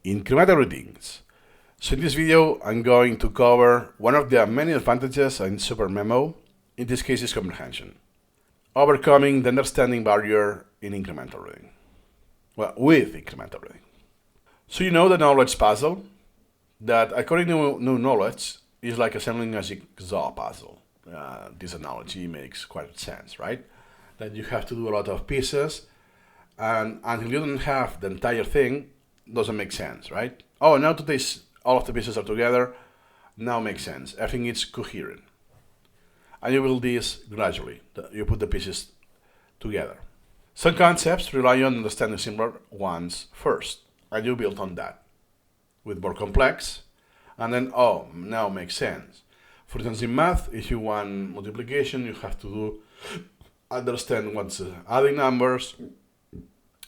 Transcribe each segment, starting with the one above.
Incremental readings. So in this video, I'm going to cover one of the many advantages in Supermemo. In this case, is comprehension. Overcoming the understanding barrier in incremental reading. Well, with incremental reading. So you know the knowledge puzzle? That according to new knowledge is like assembling a jigsaw puzzle. This analogy makes quite sense, right? That you have to do a lot of pieces, and until you don't have the entire thing, doesn't make sense, right? Oh, now today's all of the pieces are together, now makes sense. Everything is coherent. And you build this gradually. You put the pieces together. Some concepts rely on understanding similar ones first, and you build on that. With more complex, and then, oh, now makes sense. For instance, in math, if you want multiplication, you have to understand what's adding numbers,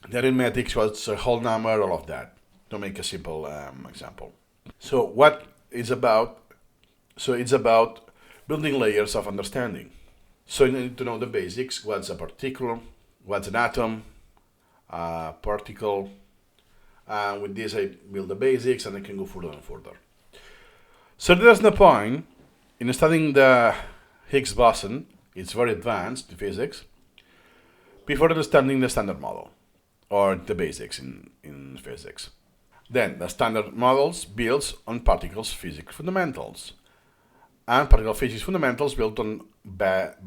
the arithmetics, what's a whole number, all of that, to make a simple example. So what is about? So it's about building layers of understanding. So you need to know the basics. What's a particle? What's an atom? Particle. With this, I build the basics, and I can go further and further. So there's no point in studying the Higgs boson. It's very advanced physics before understanding the standard model or the basics in physics. Then the standard models builds on particles physics fundamentals, and particle physics fundamentals built on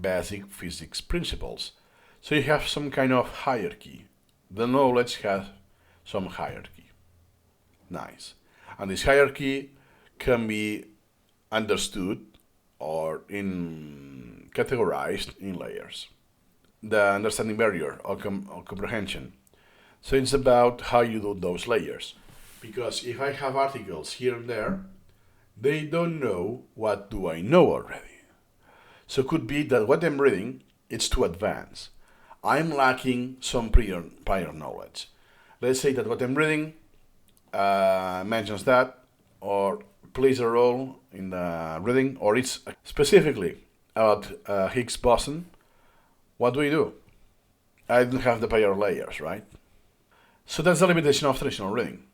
basic physics principles. So you have some kind of hierarchy. The knowledge has some hierarchy. Nice. And this hierarchy can be understood or categorized in layers. The understanding barrier or comprehension. So it's about how you do those layers. Because if I have articles here and there, they don't know what do I know already. So it could be that what I'm reading, it's too advanced. I'm lacking some prior knowledge. Let's say that what I'm reading mentions that, or plays a role in the reading, or it's specifically about Higgs boson. What do? I don't have the prior layers, right? So that's the limitation of traditional reading.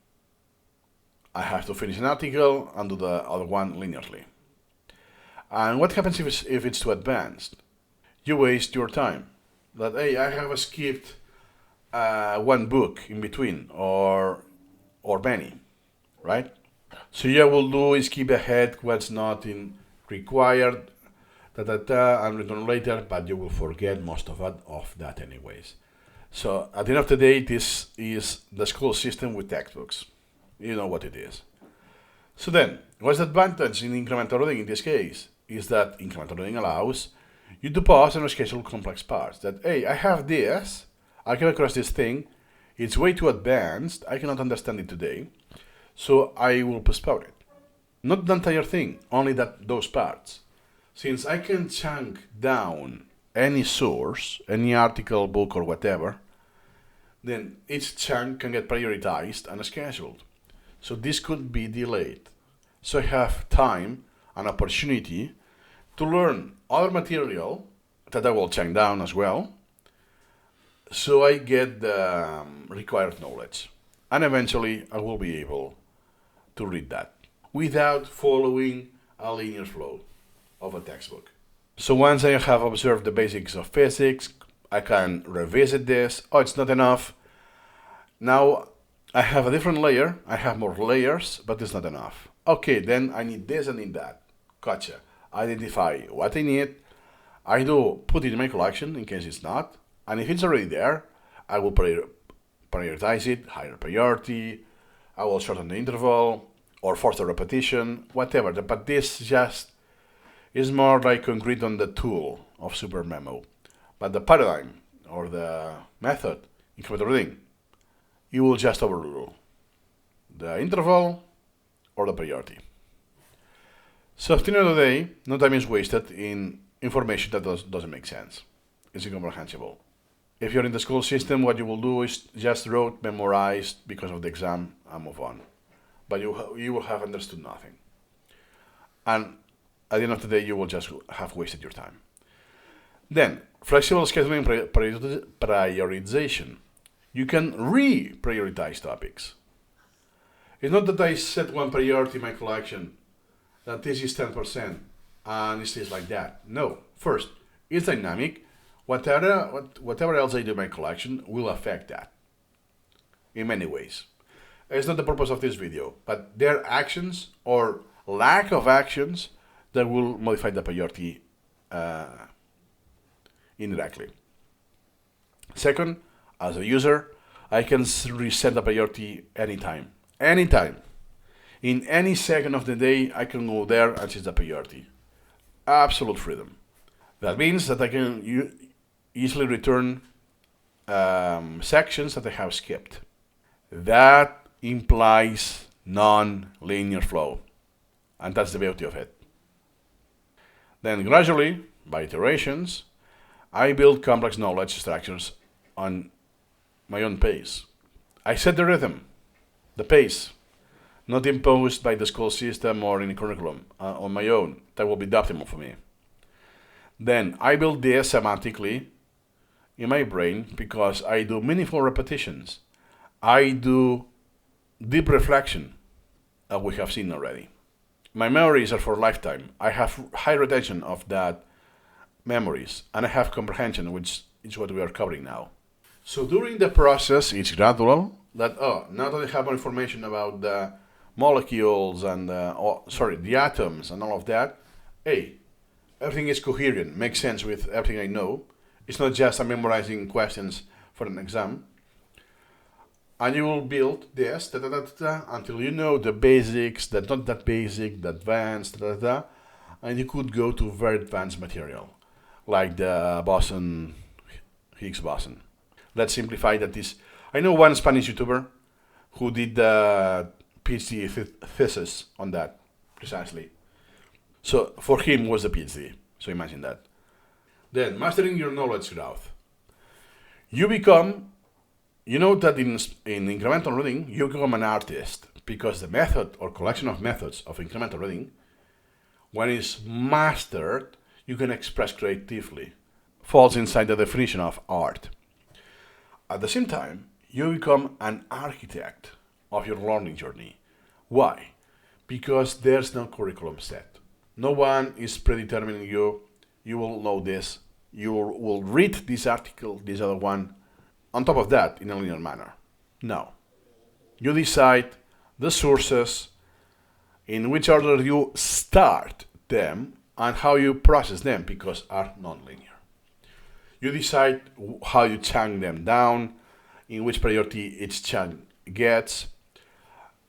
I have to finish an article and do the other one linearly. And what happens if it's too advanced? You waste your time. That, hey, I have skipped one book in between, or many, right? So you will do is skip ahead what's not in required, and return later, but you will forget most of that anyways. So at the end of the day, this is the school system with textbooks. You know what it is. So then, what's the advantage in incremental reading in this case? Is that incremental reading allows you to pause and schedule complex parts. That, hey, I have this, I came across this thing, it's way too advanced, I cannot understand it today, so I will postpone it. Not the entire thing, only those parts. Since I can chunk down any source, any article, book, or whatever, then each chunk can get prioritized and scheduled. So this could be delayed. So I have time and opportunity to learn other material that I will chunk down as well, so I get the required knowledge. And eventually I will be able to read that without following a linear flow of a textbook. So once I have observed the basics of physics, I can revisit this. Oh, it's not enough. Now I have a different layer, I have more layers, but it's not enough. Okay, then I need this and need that. Gotcha. Identify what I need. I do put it in my collection in case it's not. And if it's already there, I will prioritize it, higher priority. I will shorten the interval or force the repetition, whatever. But this just is more like concrete on the tool of Supermemo. But the paradigm or the method in incremental reading, you will just overrule the interval or the priority. So at the end of the day, no time is wasted in information that doesn't make sense. It's incomprehensible. If you're in the school system, what you will do is just rote, memorize because of the exam, and move on. But you will have understood nothing. And at the end of the day, you will just have wasted your time. Then, flexible scheduling prioritization. You can re-prioritize topics. It's not that I set one priority in my collection, that this is 10%, and it stays like that. No. First, it's dynamic. Whatever else I do in my collection will affect that in many ways. It's not the purpose of this video, but there are actions or lack of actions that will modify the priority indirectly. Second, as a user, I can reset the priority anytime. Anytime. In any second of the day, I can go there and change the priority. Absolute freedom. That means that I can easily return sections that I have skipped. That implies non-linear flow, and that's the beauty of it. Then gradually, by iterations, I build complex knowledge structures on my own pace. I set the rhythm, the pace, not imposed by the school system or in the curriculum, on my own. That will be the optimal for me. Then I build this semantically in my brain because I do meaningful repetitions. I do deep reflection, as we have seen already. My memories are for lifetime. I have high retention of that memories, and I have comprehension, which is what we are covering now. So during the process, it's gradual. That now that I have more information about the molecules and the atoms and all of that, hey, everything is coherent, makes sense with everything I know. It's not just I'm memorizing questions for an exam. And you will build this until you know the basics, the not that basic, the advanced, and you could go to very advanced material, like the boson, Higgs boson. Let's simplify that this. I know one Spanish YouTuber who did the PhD thesis on that, precisely. So for him was a PhD, so imagine that. Then, mastering your knowledge growth. You know that in incremental reading, you become an artist because the method or collection of methods of incremental reading, when it's mastered, you can express creatively, falls inside the definition of art. At the same time, you become an architect of your learning journey. Why? Because there's no curriculum set. No one is predetermining you. You will know this. You will read this article, this other one, on top of that in a linear manner. No. You decide the sources, in which order you start them, and how you process them because are nonlinear. You decide how you chunk them down, in which priority each chunk gets,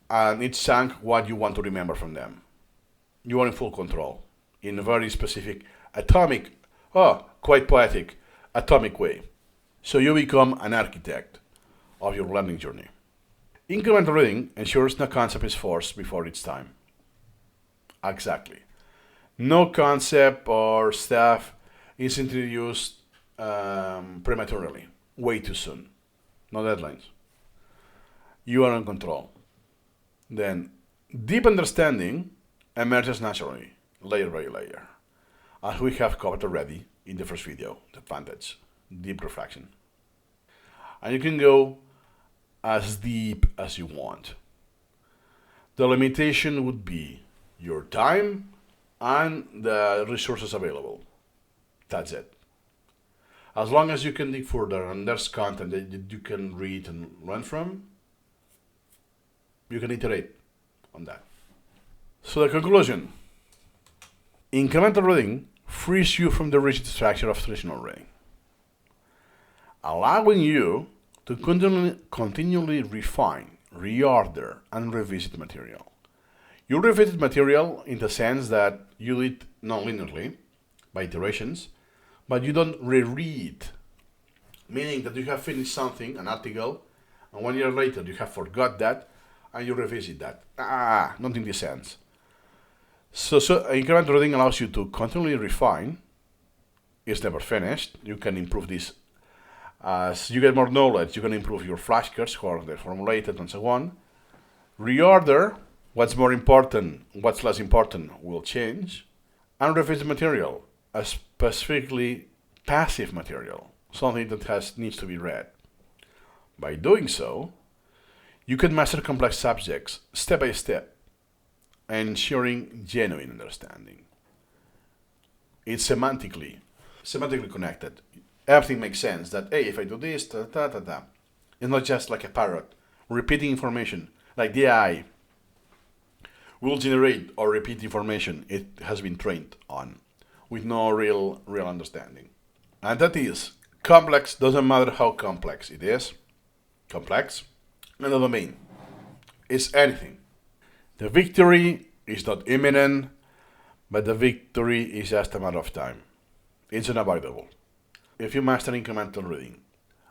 and each chunk what you want to remember from them. You are in full control, in a very specific atomic, quite poetic, atomic way. So you become an architect of your learning journey. Incremental reading ensures no concept is forced before its time. Exactly. No concept or stuff is introduced prematurely, way too soon. No deadlines. You are in control. Then, deep understanding emerges naturally, layer by layer, as we have covered already in the first video, the advantage, deep reflection. And you can go as deep as you want. The limitation would be your time and the resources available. That's it. As long as you can dig further and there's content that you can read and learn from, you can iterate on that. So the conclusion. Incremental reading frees you from the rigid structure of traditional reading, allowing you to continually refine, reorder, and revisit material. You revisit material in the sense that you do it non-linearly, by iterations, but you don't reread, meaning that you have finished something, an article, and 1 year later you have forgot that, and you revisit that. Not in this sense. So incremental reading allows you to continually refine. It's never finished. You can improve this. As you get more knowledge, you can improve your flashcards, how they're formulated, and so on. Reorder, what's more important, what's less important will change. And revisit material, a specifically passive material, something that needs to be read. By doing so, You can master complex subjects step by step, ensuring genuine understanding. It's semantically connected. Everything makes sense. That hey, if I do this, ta ta ta ta. It's not just like a parrot repeating information. Like the AI will generate or repeat information it has been trained on, with no real understanding. And that is complex. Doesn't matter how complex it is. Complex. And the domain is anything. The victory is not imminent, but the victory is just a matter of time. It's unavoidable. If you master incremental reading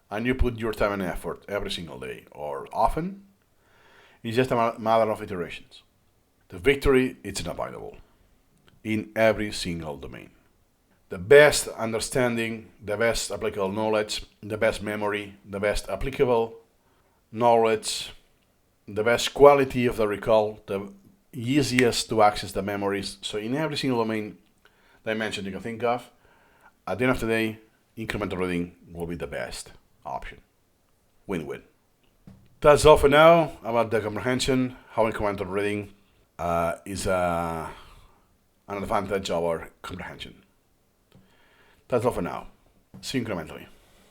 and you put your time and effort every single day or often, it's just a matter of iterations. The victory is unavoidable in every single domain. The best understanding, the best applicable knowledge, the best memory, the best applicable knowledge, the best quality of the recall, the easiest to access the memories. So in every single domain dimension you can think of, at the end of the day, incremental reading will be the best option. Win-win. That's all for now about the comprehension, how incremental reading is an advantage over comprehension. That's all for now. See you incrementally.